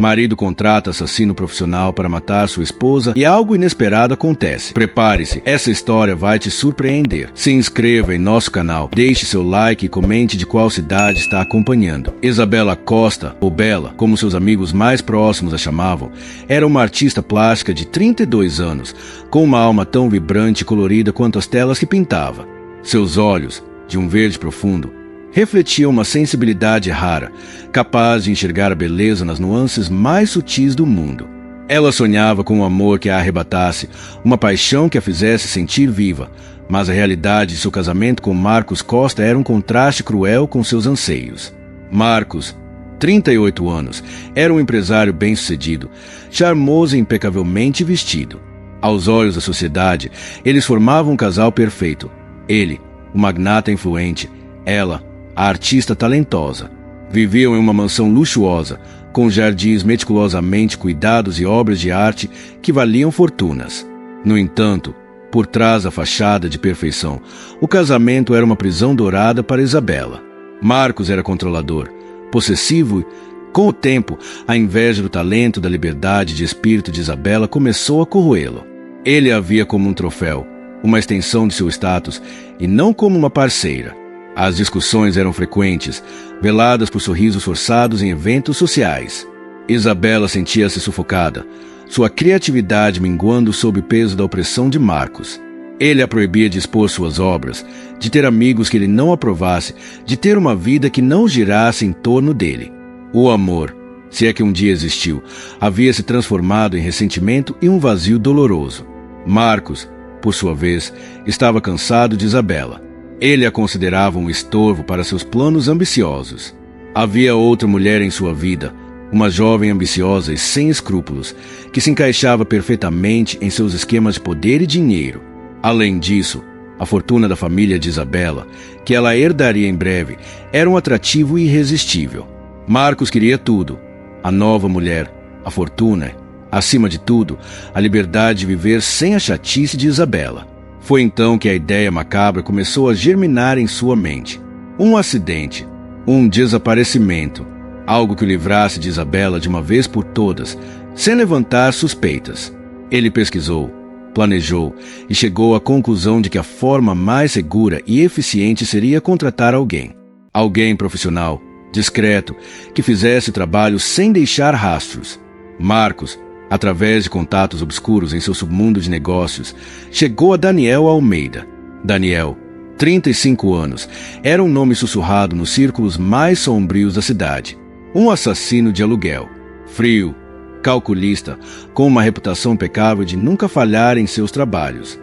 Marido contrata assassino profissional para matar sua esposa e algo inesperado acontece. Prepare-se, essa história vai te surpreender. Se inscreva em nosso canal, deixe seu like e comente de qual cidade está acompanhando. Isabela Costa, ou Bela, como seus amigos mais próximos a chamavam, era uma artista plástica de 32 anos, com uma alma tão vibrante e colorida quanto as telas que pintava. Seus olhos, de um verde profundo, refletiam uma sensibilidade rara, capaz de enxergar a beleza nas nuances mais sutis do mundo. Ela sonhava com um amor que a arrebatasse, uma paixão que a fizesse sentir viva, mas a realidade de seu casamento com Marcos Costa era um contraste cruel com seus anseios. Marcos, 38 anos, era um empresário bem-sucedido, charmoso e impecavelmente vestido. Aos olhos da sociedade, eles formavam um casal perfeito. Ele, o magnata influente, ela, a artista talentosa. Viviam em uma mansão luxuosa, com jardins meticulosamente cuidados e obras de arte que valiam fortunas. No entanto, por trás da fachada de perfeição, o casamento era uma prisão dourada para Isabela. Marcos era controlador, possessivo. Com o tempo, a inveja do talento, da liberdade de espírito de Isabela começou a corroê-lo. Ele a via como um troféu, uma extensão de seu status, e não como uma parceira. As discussões eram frequentes, veladas por sorrisos forçados em eventos sociais. Isabela sentia-se sufocada, sua criatividade minguando sob o peso da opressão de Marcos. Ele a proibia de expor suas obras, de ter amigos que ele não aprovasse, de ter uma vida que não girasse em torno dele. O amor, se é que um dia existiu, havia se transformado em ressentimento e um vazio doloroso. Marcos, por sua vez, estava cansado de Isabela. Ele a considerava um estorvo para seus planos ambiciosos. Havia outra mulher em sua vida, uma jovem ambiciosa e sem escrúpulos, que se encaixava perfeitamente em seus esquemas de poder e dinheiro. Além disso, a fortuna da família de Isabela, que ela herdaria em breve, era um atrativo irresistível. Marcos queria tudo: a nova mulher, a fortuna, acima de tudo, a liberdade de viver sem a chatice de Isabela. Foi então que a ideia macabra começou a germinar em sua mente. Um acidente, um desaparecimento, algo que o livrasse de Isabela de uma vez por todas, sem levantar suspeitas. Ele pesquisou, planejou e chegou à conclusão de que a forma mais segura e eficiente seria contratar alguém. Alguém profissional, discreto, que fizesse o trabalho sem deixar rastros. Marcos, através de contatos obscuros em seu submundo de negócios, chegou a Daniel Almeida. Daniel, 35 anos, era um nome sussurrado nos círculos mais sombrios da cidade. Um assassino de aluguel, frio, calculista, com uma reputação impecável de nunca falhar em seus trabalhos.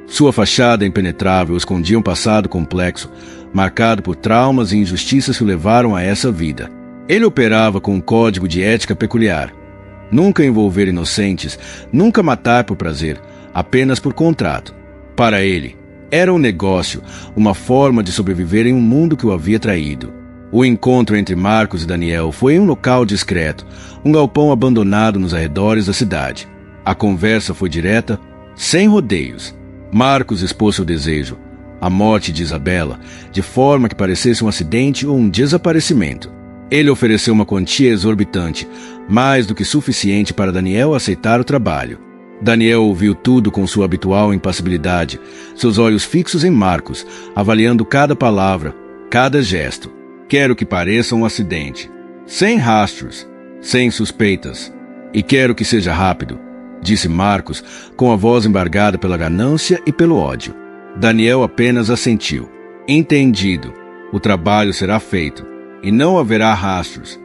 Sua fachada impenetrável escondia um passado complexo, marcado por traumas e injustiças que o levaram a essa vida. Ele operava com um código de ética peculiar: nunca envolver inocentes, nunca matar por prazer, apenas por contrato. Para ele, era um negócio, uma forma de sobreviver em um mundo que o havia traído. O encontro entre Marcos e Daniel foi em um local discreto, um galpão abandonado nos arredores da cidade. A conversa foi direta, sem rodeios. Marcos expôs seu desejo, a morte de Isabela, de forma que parecesse um acidente ou um desaparecimento. Ele ofereceu uma quantia exorbitante, mais do que suficiente para Daniel aceitar o trabalho. Daniel ouviu tudo com sua habitual impassibilidade, seus olhos fixos em Marcos, avaliando cada palavra, cada gesto. Quero que pareça um acidente, sem rastros, sem suspeitas. E quero que seja rápido, disse Marcos, com a voz embargada pela ganância e pelo ódio. Daniel apenas assentiu. Entendido. O trabalho será feito, e não haverá rastros.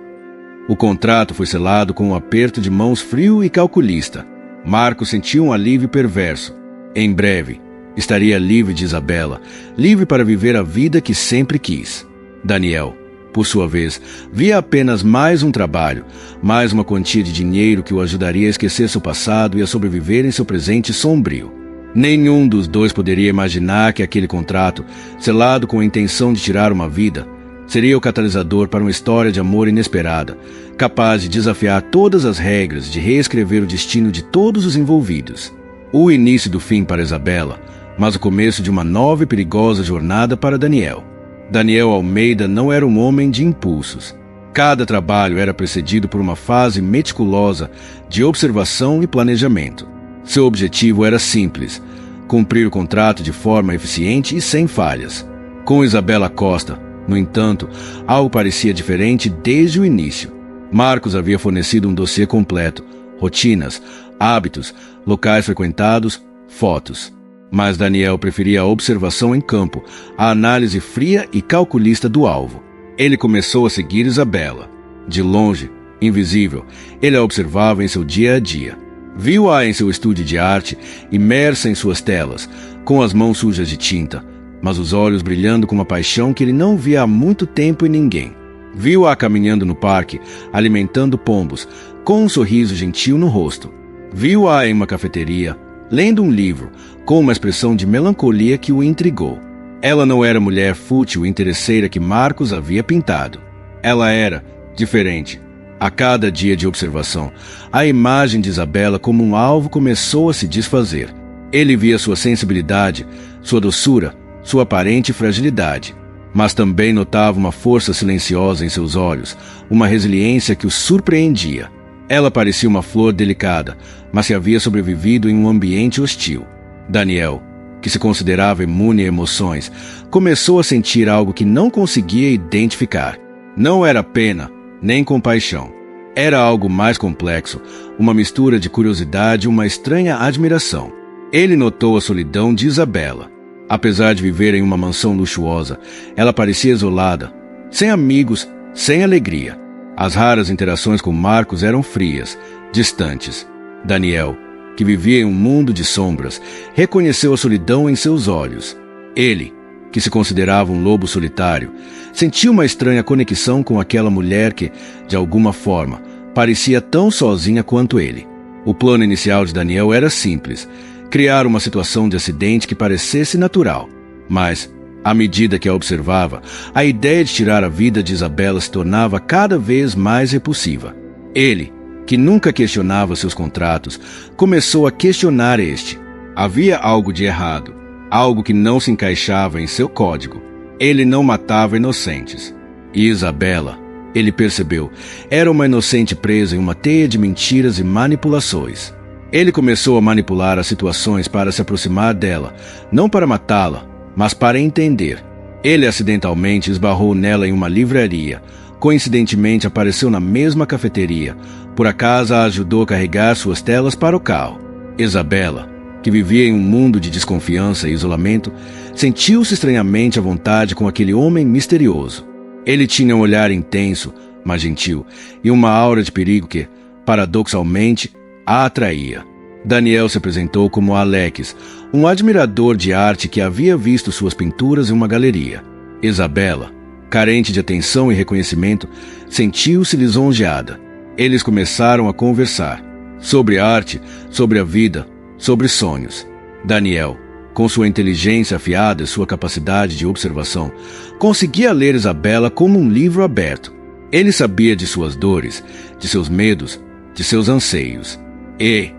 O contrato foi selado com um aperto de mãos frio e calculista. Marcos sentiu um alívio perverso. Em breve, estaria livre de Isabela, livre para viver a vida que sempre quis. Daniel, por sua vez, via apenas mais um trabalho, mais uma quantia de dinheiro que o ajudaria a esquecer seu passado e a sobreviver em seu presente sombrio. Nenhum dos dois poderia imaginar que aquele contrato, selado com a intenção de tirar uma vida, seria o catalisador para uma história de amor inesperada, capaz de desafiar todas as regras, de reescrever o destino de todos os envolvidos. O início do fim para Isabela, mas o começo de uma nova e perigosa jornada para Daniel. Daniel Almeida não era um homem de impulsos. Cada trabalho era precedido por uma fase meticulosa de observação e planejamento. Seu objetivo era simples: cumprir o contrato de forma eficiente e sem falhas. Com Isabela Costa, no entanto, algo parecia diferente desde o início. Marcos havia fornecido um dossiê completo: rotinas, hábitos, locais frequentados, fotos. Mas Daniel preferia a observação em campo, a análise fria e calculista do alvo. Ele começou a seguir Isabela. De longe, invisível, ele a observava em seu dia a dia. Viu-a em seu estúdio de arte, imersa em suas telas, com as mãos sujas de tinta, mas os olhos brilhando com uma paixão que ele não via há muito tempo em ninguém. Viu-a caminhando no parque, alimentando pombos, com um sorriso gentil no rosto. Viu-a em uma cafeteria, lendo um livro, com uma expressão de melancolia que o intrigou. Ela não era a mulher fútil e interesseira que Marcos havia pintado. Ela era diferente. A cada dia de observação, a imagem de Isabela como um alvo começou a se desfazer. Ele via sua sensibilidade, sua doçura, sua aparente fragilidade. Mas também notava uma força silenciosa em seus olhos, uma resiliência que o surpreendia. Ela parecia uma flor delicada, mas que havia sobrevivido em um ambiente hostil. Daniel, que se considerava imune a emoções, começou a sentir algo que não conseguia identificar. Não era pena, nem compaixão. Era algo mais complexo, uma mistura de curiosidade e uma estranha admiração. Ele notou a solidão de Isabela. Apesar de viver em uma mansão luxuosa, ela parecia isolada, sem amigos, sem alegria. As raras interações com Marcos eram frias, distantes. Daniel, que vivia em um mundo de sombras, reconheceu a solidão em seus olhos. Ele, que se considerava um lobo solitário, sentiu uma estranha conexão com aquela mulher que, de alguma forma, parecia tão sozinha quanto ele. O plano inicial de Daniel era simples: criar uma situação de acidente que parecesse natural. Mas, à medida que a observava, a ideia de tirar a vida de Isabela se tornava cada vez mais repulsiva. Ele, que nunca questionava seus contratos, começou a questionar este. Havia algo de errado, algo que não se encaixava em seu código. Ele não matava inocentes. E Isabela, ele percebeu, era uma inocente presa em uma teia de mentiras e manipulações. Ele começou a manipular as situações para se aproximar dela, não para matá-la, mas para entender. Ele acidentalmente esbarrou nela em uma livraria. Coincidentemente apareceu na mesma cafeteria. Por acaso a ajudou a carregar suas telas para o carro. Isabela, que vivia em um mundo de desconfiança e isolamento, sentiu-se estranhamente à vontade com aquele homem misterioso. Ele tinha um olhar intenso, mas gentil, e uma aura de perigo que, paradoxalmente, a atraía. Daniel se apresentou como Alex, um admirador de arte que havia visto suas pinturas em uma galeria. Isabela, carente de atenção e reconhecimento, sentiu-se lisonjeada. Eles começaram a conversar sobre arte, sobre a vida, sobre sonhos. Daniel, com sua inteligência afiada e sua capacidade de observação, conseguia ler Isabela como um livro aberto. Ele sabia de suas dores, de seus medos, de seus anseios. E,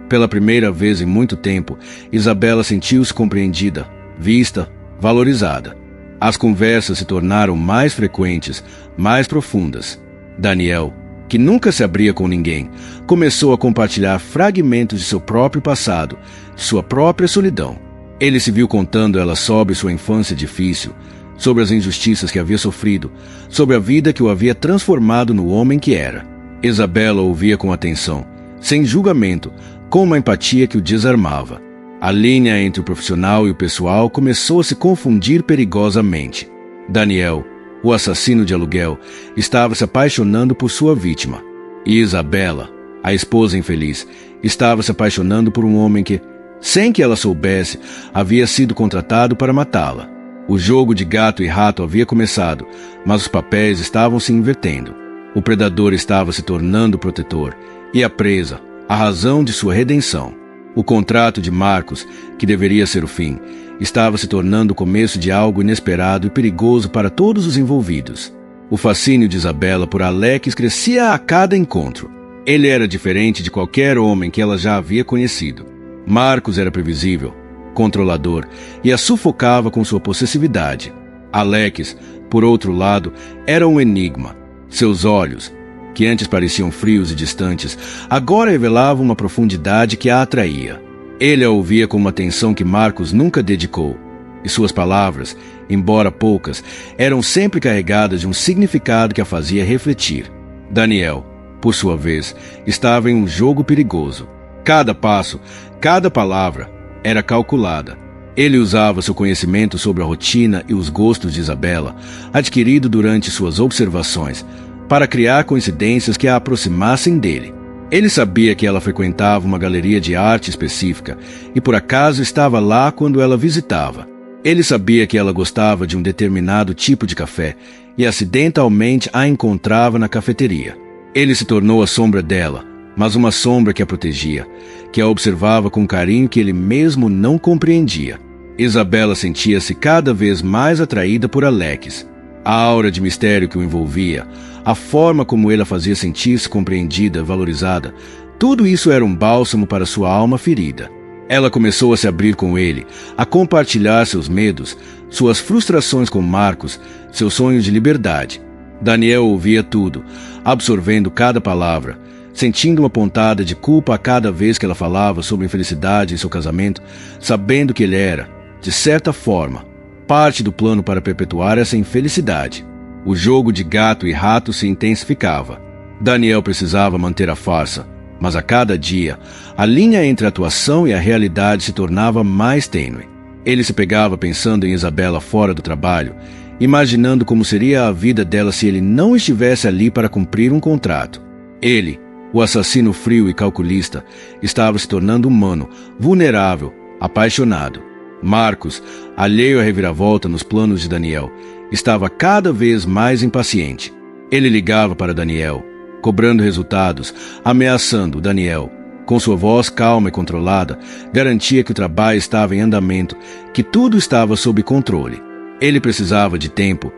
pela primeira vez em muito tempo, Isabela sentiu-se compreendida, vista, valorizada. As conversas se tornaram mais frequentes, mais profundas. Daniel, que nunca se abria com ninguém, começou a compartilhar fragmentos de seu próprio passado, de sua própria solidão. Ele se viu contando a ela sobre sua infância difícil, sobre as injustiças que havia sofrido, sobre a vida que o havia transformado no homem que era. Isabela ouvia com atenção, sem julgamento, com uma empatia que o desarmava. A linha entre o profissional e o pessoal começou a se confundir perigosamente. Daniel, o assassino de aluguel, estava se apaixonando por sua vítima. E Isabela, a esposa infeliz, estava se apaixonando por um homem que, sem que ela soubesse, havia sido contratado para matá-la. O jogo de gato e rato havia começado, mas os papéis estavam se invertendo. O predador estava se tornando protetor, e a presa, a razão de sua redenção. O contrato de Marcos, que deveria ser o fim, estava se tornando o começo de algo inesperado e perigoso para todos os envolvidos. O fascínio de Isabela por Alex crescia a cada encontro. Ele era diferente de qualquer homem que ela já havia conhecido. Marcos era previsível, controlador, e a sufocava com sua possessividade. Alex, por outro lado, era um enigma. Seus olhos, que antes pareciam frios e distantes, agora revelavam uma profundidade que a atraía. Ele a ouvia com uma atenção que Marcos nunca dedicou, e suas palavras, embora poucas, eram sempre carregadas de um significado que a fazia refletir. Daniel, por sua vez, estava em um jogo perigoso. Cada passo, cada palavra era calculada. Ele usava seu conhecimento sobre a rotina e os gostos de Isabela, adquirido durante suas observações, para criar coincidências que a aproximassem dele. Ele sabia que ela frequentava uma galeria de arte específica e por acaso estava lá quando ela visitava. Ele sabia que ela gostava de um determinado tipo de café e acidentalmente a encontrava na cafeteria. Ele se tornou a sombra dela, mas uma sombra que a protegia, que a observava com carinho que ele mesmo não compreendia. Isabela sentia-se cada vez mais atraída por Alex. A aura de mistério que o envolvia, a forma como ele a fazia sentir-se compreendida, valorizada, tudo isso era um bálsamo para sua alma ferida. Ela começou a se abrir com ele, a compartilhar seus medos, suas frustrações com Marcos, seus sonhos de liberdade. Daniel ouvia tudo, absorvendo cada palavra, sentindo uma pontada de culpa a cada vez que ela falava sobre a infelicidade em seu casamento, sabendo que ele era, de certa forma, parte do plano para perpetuar essa infelicidade. O jogo de gato e rato se intensificava. Daniel precisava manter a farsa, mas a cada dia, a linha entre a atuação e a realidade se tornava mais tênue. Ele se pegava pensando em Isabela fora do trabalho, imaginando como seria a vida dela se ele não estivesse ali para cumprir um contrato. Ele, o assassino frio e calculista, estava se tornando humano, vulnerável, apaixonado. Marcos, alheio à reviravolta nos planos de Daniel, estava cada vez mais impaciente. Ele ligava para Daniel, cobrando resultados, ameaçando Daniel. Com sua voz calma e controlada, garantia que o trabalho estava em andamento, que tudo estava sob controle. Ele precisava de tempo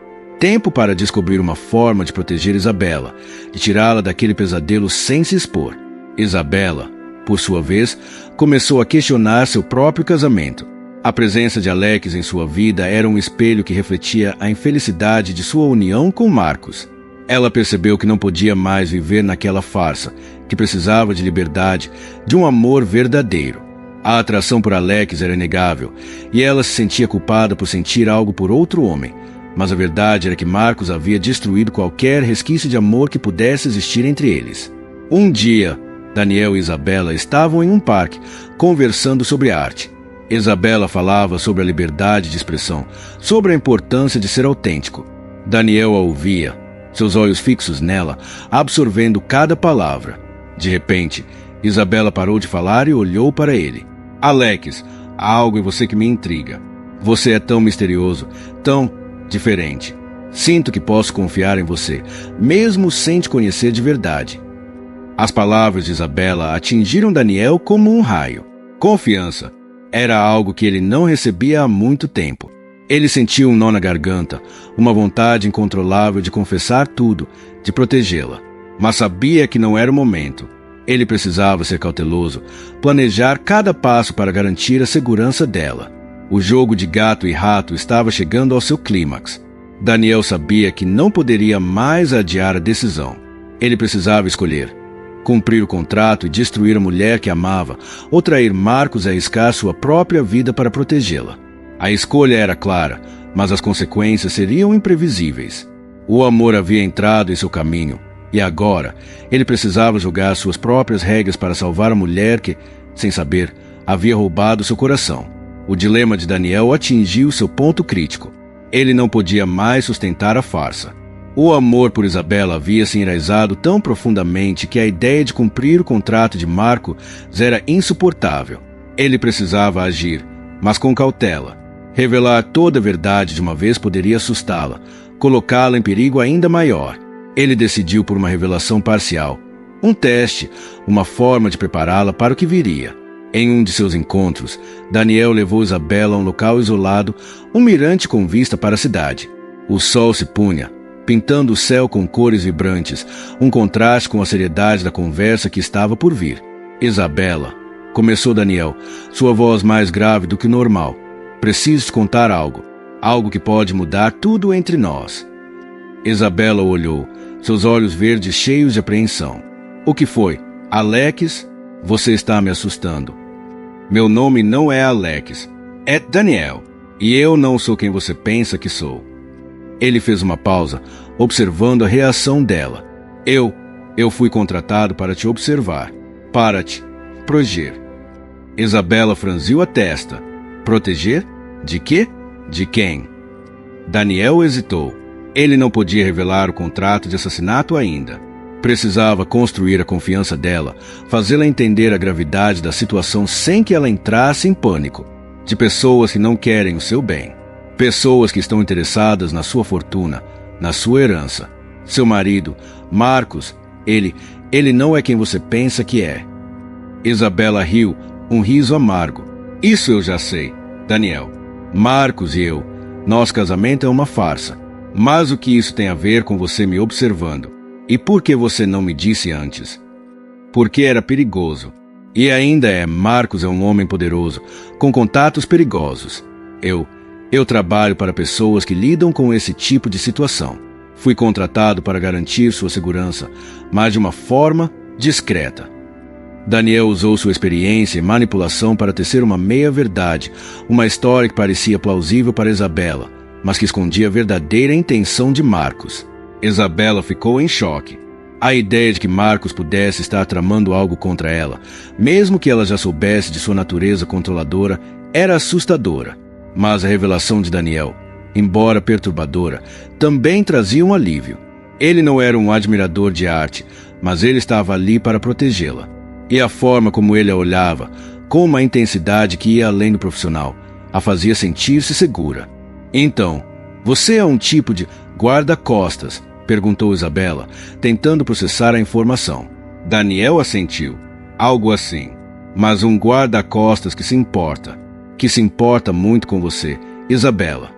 para descobrir uma forma de proteger Isabela, de tirá-la daquele pesadelo sem se expor. Isabela, por sua vez, começou a questionar seu próprio casamento. A presença de Alex em sua vida era um espelho que refletia a infelicidade de sua união com Marcos. Ela percebeu que não podia mais viver naquela farsa, que precisava de liberdade, de um amor verdadeiro. A atração por Alex era inegável, e ela se sentia culpada por sentir algo por outro homem. Mas a verdade era que Marcos havia destruído qualquer resquício de amor que pudesse existir entre eles. Um dia, Daniel e Isabela estavam em um parque, conversando sobre arte. Isabela falava sobre a liberdade de expressão, sobre a importância de ser autêntico. Daniel a ouvia, seus olhos fixos nela, absorvendo cada palavra. De repente, Isabela parou de falar e olhou para ele. Alex, há algo em você que me intriga. Você é tão misterioso, tão diferente. Sinto que posso confiar em você, mesmo sem te conhecer de verdade. As palavras de Isabela atingiram Daniel como um raio. Confiança era algo que ele não recebia há muito tempo. Ele sentiu um nó na garganta, uma vontade incontrolável de confessar tudo, de protegê-la. Mas sabia que não era o momento. Ele precisava ser cauteloso, planejar cada passo para garantir a segurança dela. O jogo de gato e rato estava chegando ao seu clímax. Daniel sabia que não poderia mais adiar a decisão. Ele precisava escolher: cumprir o contrato e destruir a mulher que amava, ou trair Marcos e arriscar sua própria vida para protegê-la. A escolha era clara, mas as consequências seriam imprevisíveis. O amor havia entrado em seu caminho, e agora ele precisava jogar suas próprias regras para salvar a mulher que, sem saber, havia roubado seu coração. O dilema de Daniel atingiu seu ponto crítico. Ele não podia mais sustentar a farsa. O amor por Isabela havia se enraizado tão profundamente que a ideia de cumprir o contrato de Marcos era insuportável. Ele precisava agir, mas com cautela. Revelar toda a verdade de uma vez poderia assustá-la, colocá-la em perigo ainda maior. Ele decidiu por uma revelação parcial, um teste, uma forma de prepará-la para o que viria. Em um de seus encontros, Daniel levou Isabela a um local isolado, um mirante com vista para a cidade. O sol se punha, pintando o céu com cores vibrantes, um contraste com a seriedade da conversa que estava por vir. Isabela, começou Daniel, sua voz mais grave do que o normal. Preciso te contar algo que pode mudar tudo entre nós. Isabela o olhou, seus olhos verdes cheios de apreensão. O que foi? Alex? Você está me assustando. Meu nome não é Alex, é Daniel, e eu não sou quem você pensa que sou. Ele fez uma pausa, observando a reação dela. Eu fui contratado para te observar, para te proteger. Isabela franziu a testa. Proteger? De quê? De quem? Daniel hesitou. Ele não podia revelar o contrato de assassinato ainda. Precisava construir a confiança dela, fazê-la entender a gravidade da situação sem que ela entrasse em pânico. De pessoas que não querem o seu bem. Pessoas que estão interessadas na sua fortuna, na sua herança. Seu marido, Marcos, ele não é quem você pensa que é. Isabela riu, um riso amargo. Isso eu já sei, Daniel. Marcos e eu, nosso casamento é uma farsa. Mas o que isso tem a ver com você me observando? E por que você não me disse antes? Porque era perigoso. E ainda é, Marcos é um homem poderoso, com contatos perigosos. Eu trabalho para pessoas que lidam com esse tipo de situação. Fui contratado para garantir sua segurança, mas de uma forma discreta. Daniel usou sua experiência e manipulação para tecer uma meia-verdade, uma história que parecia plausível para Isabela, mas que escondia a verdadeira intenção de Marcos. Isabela ficou em choque. A ideia de que Marcos pudesse estar tramando algo contra ela, mesmo que ela já soubesse de sua natureza controladora, era assustadora. Mas a revelação de Daniel, embora perturbadora, também trazia um alívio. Ele não era um admirador de arte, mas ele estava ali para protegê-la. E a forma como ele a olhava, com uma intensidade que ia além do profissional, a fazia sentir-se segura. Então, você é um tipo de guarda-costas? Perguntou Isabela, tentando processar a informação. Daniel assentiu. Algo assim. Mas um guarda-costas que se importa muito com você, Isabela.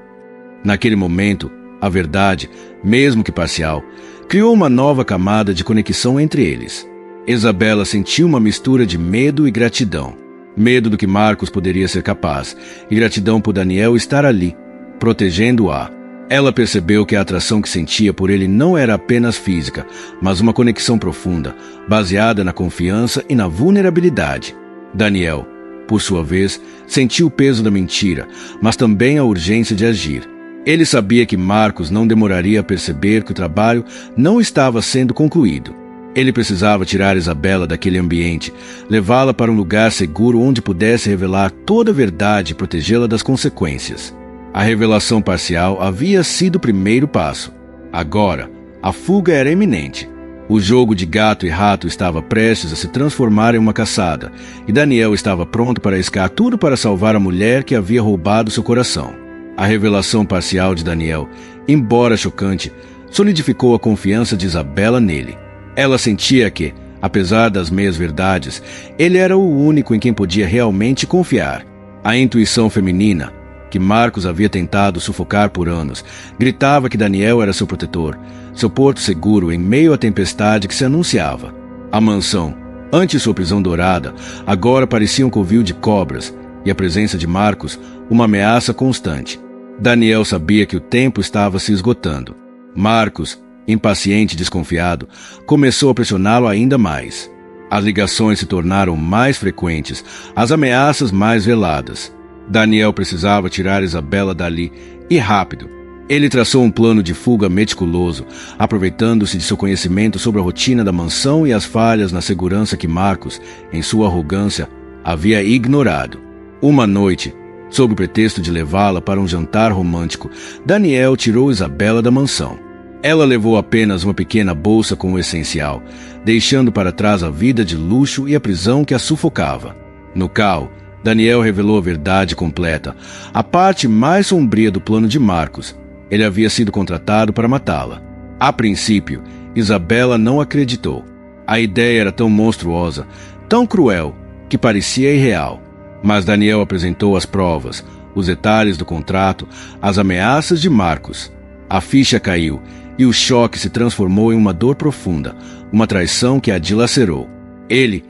Naquele momento, a verdade, mesmo que parcial, criou uma nova camada de conexão entre eles. Isabela sentiu uma mistura de medo e gratidão. Medo do que Marcos poderia ser capaz, e gratidão por Daniel estar ali, protegendo-a. Ela percebeu que a atração que sentia por ele não era apenas física, mas uma conexão profunda, baseada na confiança e na vulnerabilidade. Daniel, por sua vez, sentiu o peso da mentira, mas também a urgência de agir. Ele sabia que Marcos não demoraria a perceber que o trabalho não estava sendo concluído. Ele precisava tirar Isabela daquele ambiente, levá-la para um lugar seguro onde pudesse revelar toda a verdade e protegê-la das consequências. A revelação parcial havia sido o primeiro passo. Agora, a fuga era iminente. O jogo de gato e rato estava prestes a se transformar em uma caçada, e Daniel estava pronto para arriscar tudo para salvar a mulher que havia roubado seu coração. A revelação parcial de Daniel, embora chocante, solidificou a confiança de Isabela nele. Ela sentia que, apesar das meias-verdades, ele era o único em quem podia realmente confiar. A intuição feminina, que Marcos havia tentado sufocar por anos, gritava que Daniel era seu protetor, seu porto seguro em meio à tempestade que se anunciava. A mansão, antes sua prisão dourada, agora parecia um covil de cobras, e a presença de Marcos, uma ameaça constante. Daniel sabia que o tempo estava se esgotando. Marcos, impaciente e desconfiado, começou a pressioná-lo ainda mais. As ligações se tornaram mais frequentes, as ameaças mais veladas. Daniel precisava tirar Isabela dali, e rápido. Ele traçou um plano de fuga meticuloso, aproveitando-se de seu conhecimento sobre a rotina da mansão e as falhas na segurança que Marcos, em sua arrogância, havia ignorado. Uma noite, sob o pretexto de levá-la para um jantar romântico, Daniel tirou Isabela da mansão. Ela levou apenas uma pequena bolsa com o essencial, deixando para trás a vida de luxo e a prisão que a sufocava. No carro, Daniel revelou a verdade completa, a parte mais sombria do plano de Marcos. Ele havia sido contratado para matá-la. A princípio, Isabela não acreditou. A ideia era tão monstruosa, tão cruel, que parecia irreal. Mas Daniel apresentou as provas, os detalhes do contrato, as ameaças de Marcos. A ficha caiu, e o choque se transformou em uma dor profunda, uma traição que a dilacerou. Ele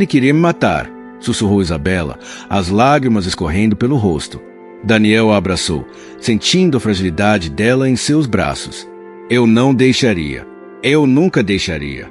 queria me matar, sussurrou Isabela, as lágrimas escorrendo pelo rosto. Daniel a abraçou, sentindo a fragilidade dela em seus braços. Eu não deixaria. Eu nunca deixaria.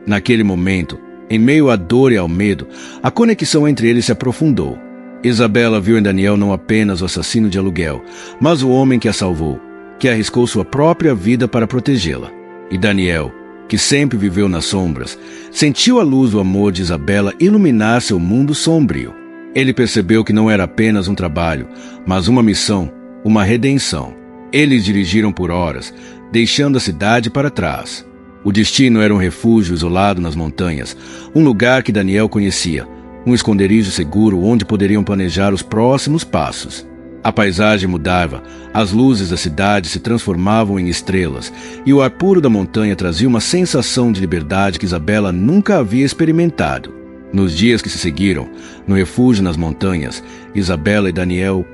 Naquele momento, em meio à dor e ao medo, a conexão entre eles se aprofundou. Isabela viu em Daniel não apenas o assassino de aluguel, mas o homem que a salvou, que arriscou sua própria vida para protegê-la. E Daniel, que sempre viveu nas sombras, sentiu a luz do amor de Isabela iluminar seu mundo sombrio. Ele percebeu que não era apenas um trabalho, mas uma missão, uma redenção. Eles dirigiram por horas, deixando a cidade para trás. O destino era um refúgio isolado nas montanhas, um lugar que Daniel conhecia, um esconderijo seguro onde poderiam planejar os próximos passos. A paisagem mudava, as luzes da cidade se transformavam em estrelas, e o ar puro da montanha trazia uma sensação de liberdade que Isabela nunca havia experimentado. Nos dias que se seguiram, no refúgio nas montanhas, Isabela e Daniel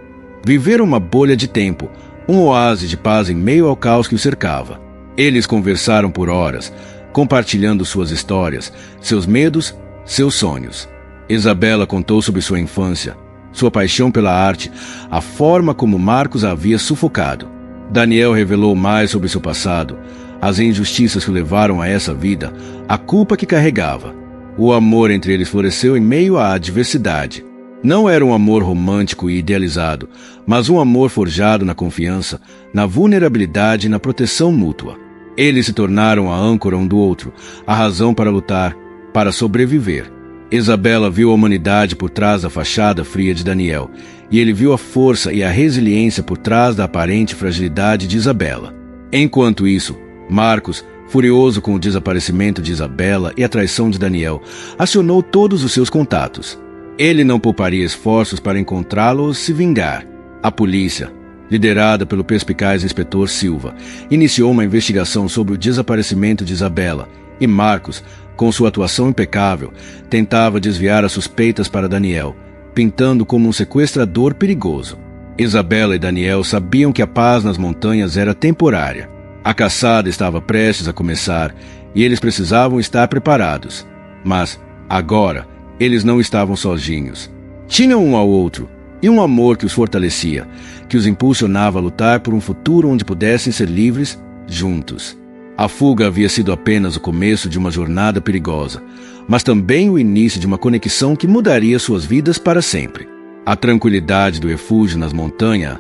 viveram uma bolha de tempo, um oásis de paz em meio ao caos que os cercava. Eles conversaram por horas, compartilhando suas histórias, seus medos, seus sonhos. Isabela contou sobre sua infância, sua paixão pela arte, a forma como Marcos a havia sufocado. Daniel revelou mais sobre seu passado, as injustiças que o levaram a essa vida, a culpa que carregava. O amor entre eles floresceu em meio à adversidade. Não era um amor romântico e idealizado, mas um amor forjado na confiança, na vulnerabilidade e na proteção mútua. Eles se tornaram a âncora um do outro, a razão para lutar, para sobreviver. Isabela viu a humanidade por trás da fachada fria de Daniel, e ele viu a força e a resiliência por trás da aparente fragilidade de Isabela. Enquanto isso, Marcos, furioso com o desaparecimento de Isabela e a traição de Daniel, acionou todos os seus contatos. Ele não pouparia esforços para encontrá-lo ou se vingar. A polícia, liderada pelo perspicaz inspetor Silva, iniciou uma investigação sobre o desaparecimento de Isabela, e Marcos, com sua atuação impecável, tentava desviar as suspeitas para Daniel, pintando como um sequestrador perigoso. Isabela e Daniel sabiam que a paz nas montanhas era temporária. A caçada estava prestes a começar e eles precisavam estar preparados. Mas, agora, eles não estavam sozinhos. Tinham um ao outro e um amor que os fortalecia, que os impulsionava a lutar por um futuro onde pudessem ser livres juntos. A fuga havia sido apenas o começo de uma jornada perigosa, mas também o início de uma conexão que mudaria suas vidas para sempre. A tranquilidade do refúgio nas montanhas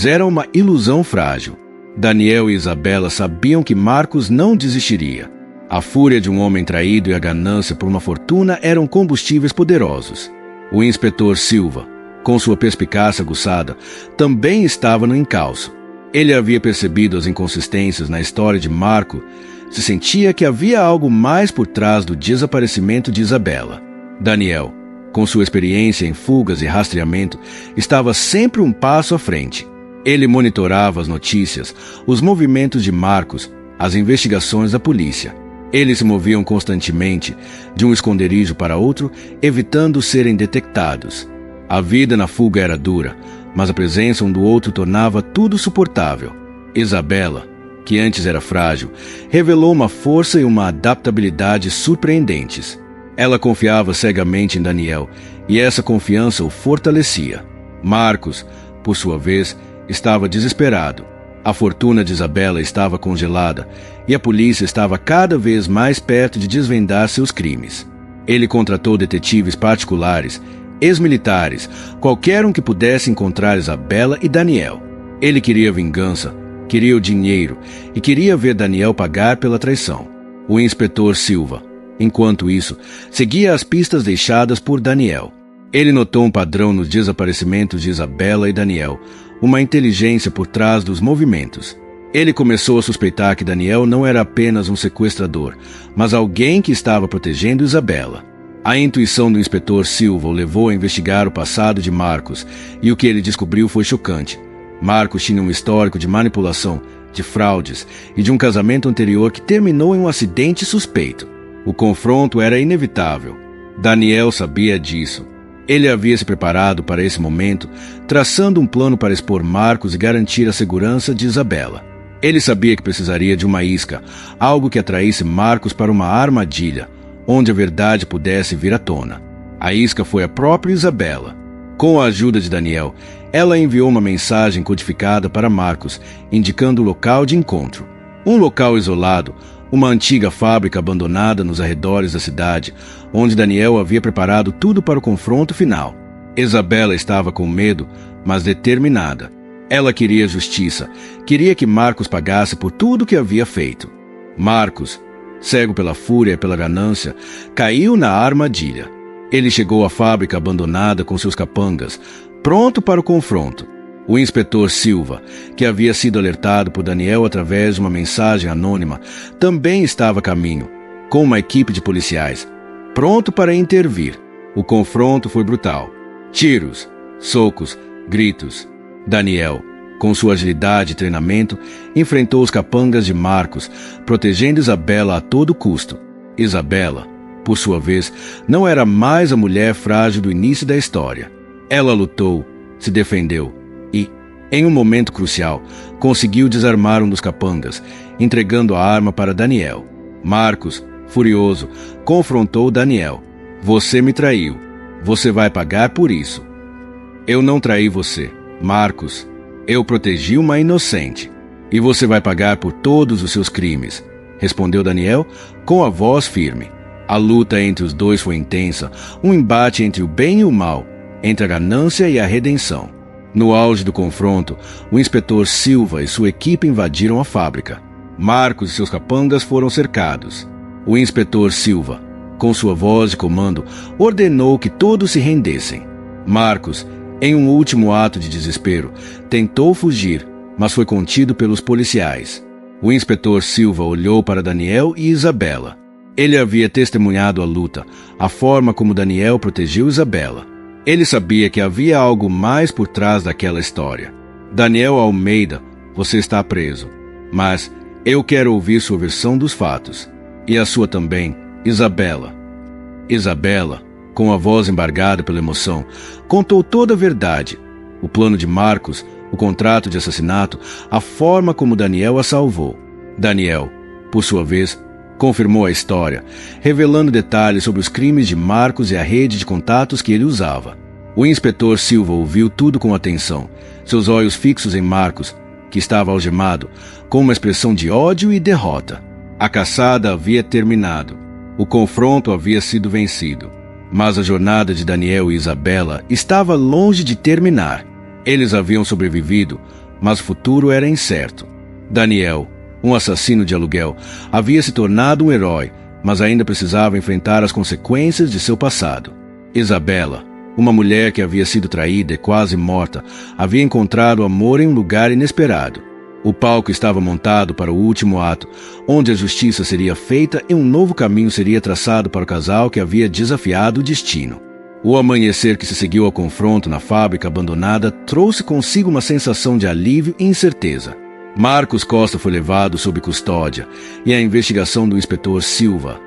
era uma ilusão frágil. Daniel e Isabela sabiam que Marcos não desistiria. A fúria de um homem traído e a ganância por uma fortuna eram combustíveis poderosos. O inspetor Silva, com sua perspicácia aguçada, também estava no encalço. Ele havia percebido as inconsistências na história de Marco, se sentia que havia algo mais por trás do desaparecimento de Isabela. Daniel, com sua experiência em fugas e rastreamento, estava sempre um passo à frente. Ele monitorava as notícias, os movimentos de Marcos, as investigações da polícia. Eles se moviam constantemente, de um esconderijo para outro, evitando serem detectados. A vida na fuga era dura, mas a presença um do outro tornava tudo suportável. Isabela, que antes era frágil, revelou uma força e uma adaptabilidade surpreendentes. Ela confiava cegamente em Daniel, e essa confiança o fortalecia. Marcos, por sua vez, estava desesperado. A fortuna de Isabela estava congelada, e a polícia estava cada vez mais perto de desvendar seus crimes. Ele contratou detetives particulares, ex-militares, qualquer um que pudesse encontrar Isabela e Daniel. Ele queria vingança, queria o dinheiro e queria ver Daniel pagar pela traição. O inspetor Silva, enquanto isso, seguia as pistas deixadas por Daniel. Ele notou um padrão nos desaparecimentos de Isabela e Daniel, uma inteligência por trás dos movimentos. Ele começou a suspeitar que Daniel não era apenas um sequestrador, mas alguém que estava protegendo Isabela. A intuição do inspetor Silva o levou a investigar o passado de Marcos, e o que ele descobriu foi chocante. Marcos tinha um histórico de manipulação, de fraudes e de um casamento anterior que terminou em um acidente suspeito. O confronto era inevitável. Daniel sabia disso. Ele havia se preparado para esse momento, traçando um plano para expor Marcos e garantir a segurança de Isabela. Ele sabia que precisaria de uma isca, algo que atraísse Marcos para uma armadilha, onde a verdade pudesse vir à tona. A isca foi a própria Isabela. Com a ajuda de Daniel, ela enviou uma mensagem codificada para Marcos, indicando o local de encontro. Um local isolado, uma antiga fábrica abandonada nos arredores da cidade, onde Daniel havia preparado tudo para o confronto final. Isabela estava com medo, mas determinada. Ela queria justiça, queria que Marcos pagasse por tudo que havia feito. Marcos, cego pela fúria e pela ganância, caiu na armadilha. Ele chegou à fábrica abandonada com seus capangas, pronto para o confronto. O inspetor Silva, que havia sido alertado por Daniel através de uma mensagem anônima, também estava a caminho, com uma equipe de policiais, pronto para intervir. O confronto foi brutal. Tiros, socos, gritos. Daniel, com sua agilidade e treinamento, enfrentou os capangas de Marcos, protegendo Isabela a todo custo. Isabela, por sua vez, não era mais a mulher frágil do início da história. Ela lutou, se defendeu e, em um momento crucial, conseguiu desarmar um dos capangas, entregando a arma para Daniel. Marcos, furioso, confrontou Daniel. Você me traiu. Você vai pagar por isso. Eu não traí você, Marcos. Eu protegi uma inocente. E você vai pagar por todos os seus crimes, respondeu Daniel com a voz firme. A luta entre os dois foi intensa, um embate entre o bem e o mal, entre a ganância e a redenção. No auge do confronto, o inspetor Silva e sua equipe invadiram a fábrica. Marcos e seus capangas foram cercados. O inspetor Silva, com sua voz de comando, ordenou que todos se rendessem. Marcos, em um último ato de desespero, tentou fugir, mas foi contido pelos policiais. O inspetor Silva olhou para Daniel e Isabela. Ele havia testemunhado a luta, a forma como Daniel protegeu Isabela. Ele sabia que havia algo mais por trás daquela história. Daniel Almeida, você está preso. Mas eu quero ouvir sua versão dos fatos. E a sua também, Isabela. Isabela, com a voz embargada pela emoção, contou toda a verdade. O plano de Marcos, o contrato de assassinato, a forma como Daniel a salvou. Daniel, por sua vez, confirmou a história, revelando detalhes sobre os crimes de Marcos e a rede de contatos que ele usava. O inspetor Silva ouviu tudo com atenção, seus olhos fixos em Marcos, que estava algemado, com uma expressão de ódio e derrota. A caçada havia terminado. O confronto havia sido vencido. Mas a jornada de Daniel e Isabela estava longe de terminar. Eles haviam sobrevivido, mas o futuro era incerto. Daniel, um assassino de aluguel, havia se tornado um herói, mas ainda precisava enfrentar as consequências de seu passado. Isabela, uma mulher que havia sido traída e quase morta, havia encontrado amor em um lugar inesperado. O palco estava montado para o último ato, onde a justiça seria feita e um novo caminho seria traçado para o casal que havia desafiado o destino. O amanhecer que se seguiu ao confronto na fábrica abandonada trouxe consigo uma sensação de alívio e incerteza. Marcos Costa foi levado sob custódia e a investigação do inspetor Silva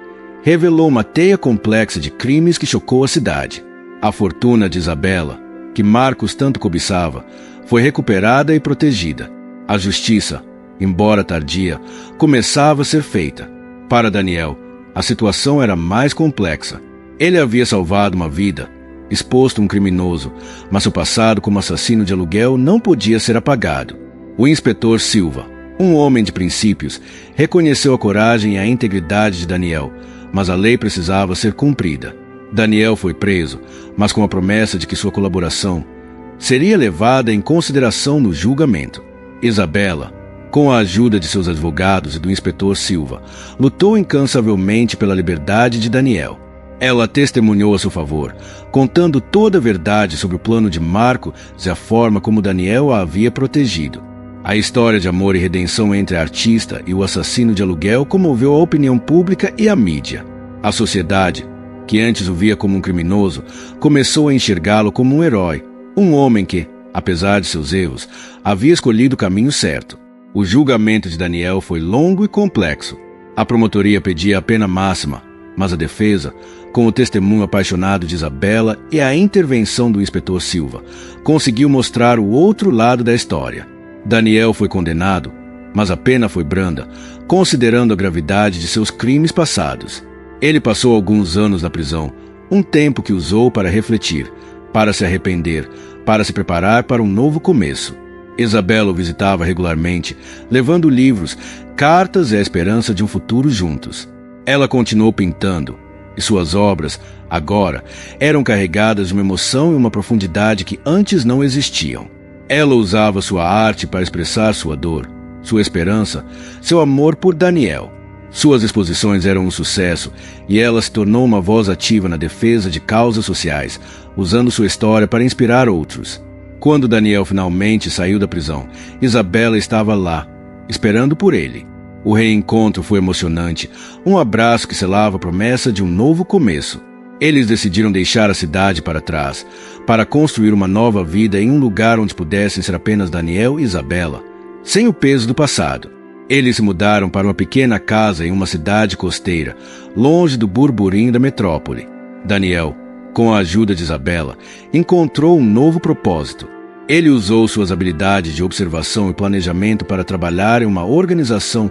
revelou uma teia complexa de crimes que chocou a cidade. A fortuna de Isabela, que Marcos tanto cobiçava, foi recuperada e protegida. A justiça, embora tardia, começava a ser feita. Para Daniel, a situação era mais complexa. Ele havia salvado uma vida, exposto um criminoso, mas seu passado como assassino de aluguel não podia ser apagado. O inspetor Silva, um homem de princípios, reconheceu a coragem e a integridade de Daniel, mas a lei precisava ser cumprida. Daniel foi preso, mas com a promessa de que sua colaboração seria levada em consideração no julgamento. Isabela, com a ajuda de seus advogados e do inspetor Silva, lutou incansavelmente pela liberdade de Daniel. Ela testemunhou a seu favor, contando toda a verdade sobre o plano de Marcos e a forma como Daniel a havia protegido. A história de amor e redenção entre a artista e o assassino de aluguel comoveu a opinião pública e a mídia. A sociedade, que antes o via como um criminoso, começou a enxergá-lo como um herói, um homem que, apesar de seus erros, havia escolhido o caminho certo. O julgamento de Daniel foi longo e complexo. A promotoria pedia a pena máxima, mas a defesa, com o testemunho apaixonado de Isabela e a intervenção do inspetor Silva, conseguiu mostrar o outro lado da história. Daniel foi condenado, mas a pena foi branda, considerando a gravidade de seus crimes passados. Ele passou alguns anos na prisão, um tempo que usou para refletir, para se arrepender, para se preparar para um novo começo. Isabela o visitava regularmente, levando livros, cartas e a esperança de um futuro juntos. Ela continuou pintando, e suas obras, agora, eram carregadas de uma emoção e uma profundidade que antes não existiam. Ela usava sua arte para expressar sua dor, sua esperança, seu amor por Daniel. Suas exposições eram um sucesso e ela se tornou uma voz ativa na defesa de causas sociais, usando sua história para inspirar outros. Quando Daniel finalmente saiu da prisão, Isabela estava lá, esperando por ele. O reencontro foi emocionante, um abraço que selava a promessa de um novo começo. Eles decidiram deixar a cidade para trás, para construir uma nova vida em um lugar onde pudessem ser apenas Daniel e Isabela, sem o peso do passado. Eles se mudaram para uma pequena casa em uma cidade costeira, longe do burburinho da metrópole. Daniel, com a ajuda de Isabela, encontrou um novo propósito. Ele usou suas habilidades de observação e planejamento para trabalhar em uma organização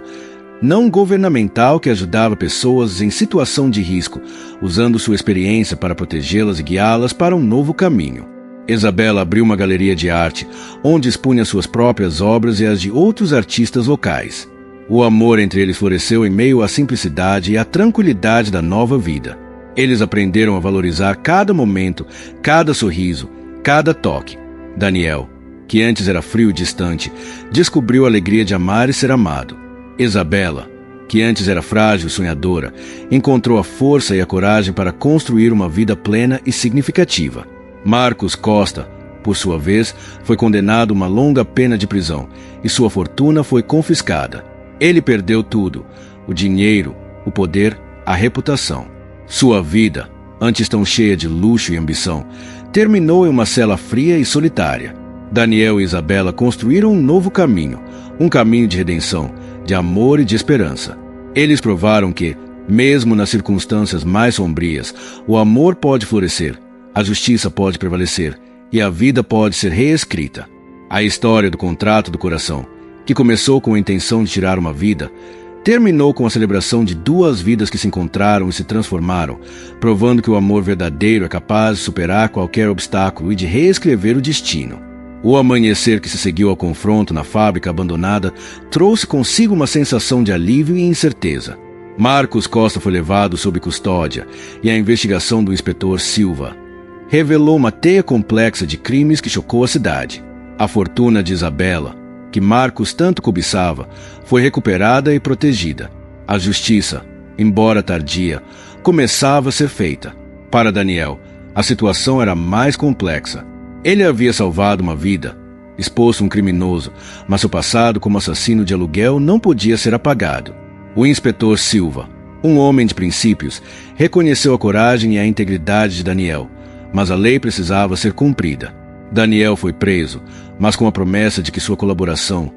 não governamental que ajudava pessoas em situação de risco, usando sua experiência para protegê-las e guiá-las para um novo caminho. Isabela abriu uma galeria de arte, onde expunha suas próprias obras e as de outros artistas locais. O amor entre eles floresceu em meio à simplicidade e à tranquilidade da nova vida. Eles aprenderam a valorizar cada momento, cada sorriso, cada toque. Daniel, que antes era frio e distante, descobriu a alegria de amar e ser amado. Isabela, que antes era frágil e sonhadora, encontrou a força e a coragem para construir uma vida plena e significativa. Marcos Costa, por sua vez, foi condenado a uma longa pena de prisão e sua fortuna foi confiscada. Ele perdeu tudo: o dinheiro, o poder, a reputação. Sua vida, antes tão cheia de luxo e ambição, terminou em uma cela fria e solitária. Daniel e Isabela construíram um novo caminho, um caminho de redenção, de amor e de esperança. Eles provaram que, mesmo nas circunstâncias mais sombrias, o amor pode florescer, a justiça pode prevalecer e a vida pode ser reescrita. A história do contrato do coração, que começou com a intenção de tirar uma vida, terminou com a celebração de duas vidas que se encontraram e se transformaram, provando que o amor verdadeiro é capaz de superar qualquer obstáculo e de reescrever o destino. O amanhecer que se seguiu ao confronto na fábrica abandonada trouxe consigo uma sensação de alívio e incerteza. Marcos Costa foi levado sob custódia e a investigação do inspetor Silva revelou uma teia complexa de crimes que chocou a cidade. A fortuna de Isabela, que Marcos tanto cobiçava, foi recuperada e protegida. A justiça, embora tardia, começava a ser feita. Para Daniel, a situação era mais complexa. Ele havia salvado uma vida, exposto um criminoso, mas seu passado como assassino de aluguel não podia ser apagado. O inspetor Silva, um homem de princípios, reconheceu a coragem e a integridade de Daniel, mas a lei precisava ser cumprida. Daniel foi preso, mas com a promessa de que sua colaboração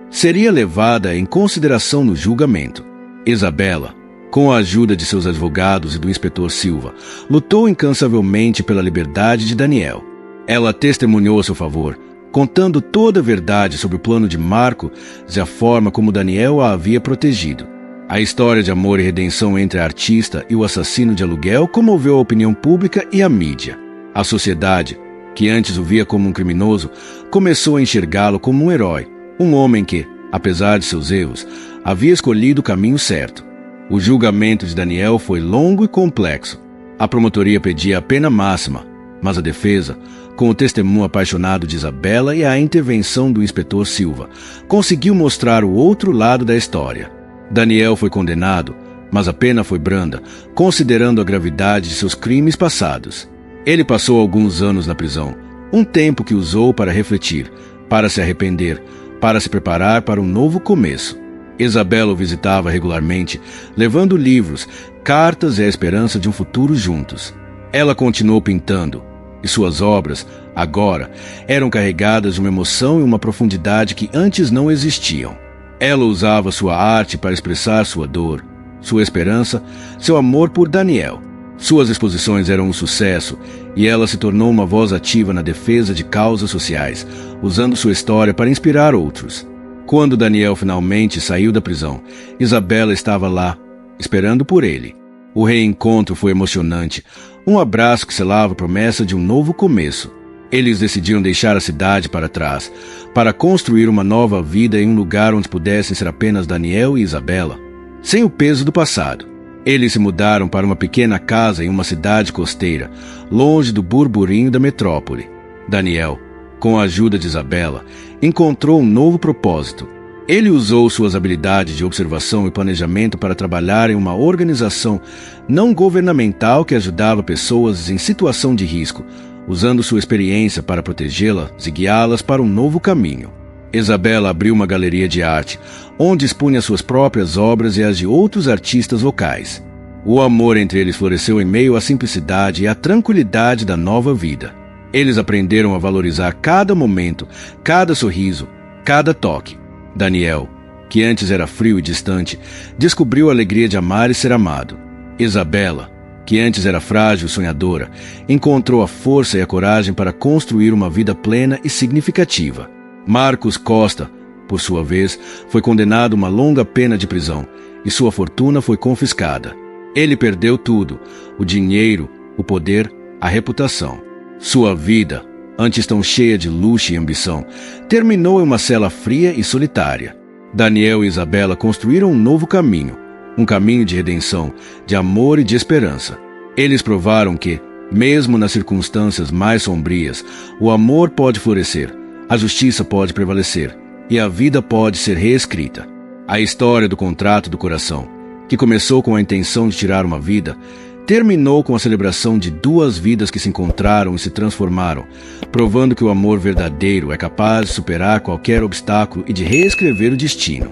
seria levada em consideração no julgamento. Isabela, com a ajuda de seus advogados e do inspetor Silva, lutou incansavelmente pela liberdade de Daniel. Ela testemunhou a seu favor, contando toda a verdade sobre o plano de Marcos e a forma como Daniel a havia protegido. A história de amor e redenção entre a artista e o assassino de aluguel comoveu a opinião pública e a mídia. A sociedade, que antes o via como um criminoso, começou a enxergá-lo como um herói, um homem que, apesar de seus erros, havia escolhido o caminho certo. O julgamento de Daniel foi longo e complexo. A promotoria pedia a pena máxima, mas a defesa, com o testemunho apaixonado de Isabela e a intervenção do inspetor Silva, conseguiu mostrar o outro lado da história. Daniel foi condenado, mas a pena foi branda, considerando a gravidade de seus crimes passados. Ele passou alguns anos na prisão, um tempo que usou para refletir, para se arrepender, para se preparar para um novo começo. Isabela o visitava regularmente, levando livros, cartas e a esperança de um futuro juntos. Ela continuou pintando, e suas obras, agora, eram carregadas de uma emoção e uma profundidade que antes não existiam. Ela usava sua arte para expressar sua dor, sua esperança, seu amor por Daniel. Suas exposições eram um sucesso e ela se tornou uma voz ativa na defesa de causas sociais, usando sua história para inspirar outros. Quando Daniel finalmente saiu da prisão, Isabela estava lá, esperando por ele. O reencontro foi emocionante, um abraço que selava a promessa de um novo começo. Eles decidiram deixar a cidade para trás, para construir uma nova vida em um lugar onde pudessem ser apenas Daniel e Isabela, sem o peso do passado. Eles se mudaram para uma pequena casa em uma cidade costeira, longe do burburinho da metrópole. Daniel, com a ajuda de Isabela, encontrou um novo propósito. Ele usou suas habilidades de observação e planejamento para trabalhar em uma organização não governamental que ajudava pessoas em situação de risco, usando sua experiência para protegê-las e guiá-las para um novo caminho. Isabela abriu uma galeria de arte, onde expunha suas próprias obras e as de outros artistas locais. O amor entre eles floresceu em meio à simplicidade e à tranquilidade da nova vida. Eles aprenderam a valorizar cada momento, cada sorriso, cada toque. Daniel, que antes era frio e distante, descobriu a alegria de amar e ser amado. Isabela, que antes era frágil e sonhadora, encontrou a força e a coragem para construir uma vida plena e significativa. Marcos Costa, por sua vez, foi condenado a uma longa pena de prisão e sua fortuna foi confiscada. Ele perdeu tudo: o dinheiro, o poder, a reputação. Sua vida, antes tão cheia de luxo e ambição, terminou em uma cela fria e solitária. Daniel e Isabela construíram um novo caminho, um caminho de redenção, de amor e de esperança. Eles provaram que, mesmo nas circunstâncias mais sombrias, o amor pode florescer, a justiça pode prevalecer e a vida pode ser reescrita. A história do contrato do coração, que começou com a intenção de tirar uma vida, terminou com a celebração de duas vidas que se encontraram e se transformaram, provando que o amor verdadeiro é capaz de superar qualquer obstáculo e de reescrever o destino.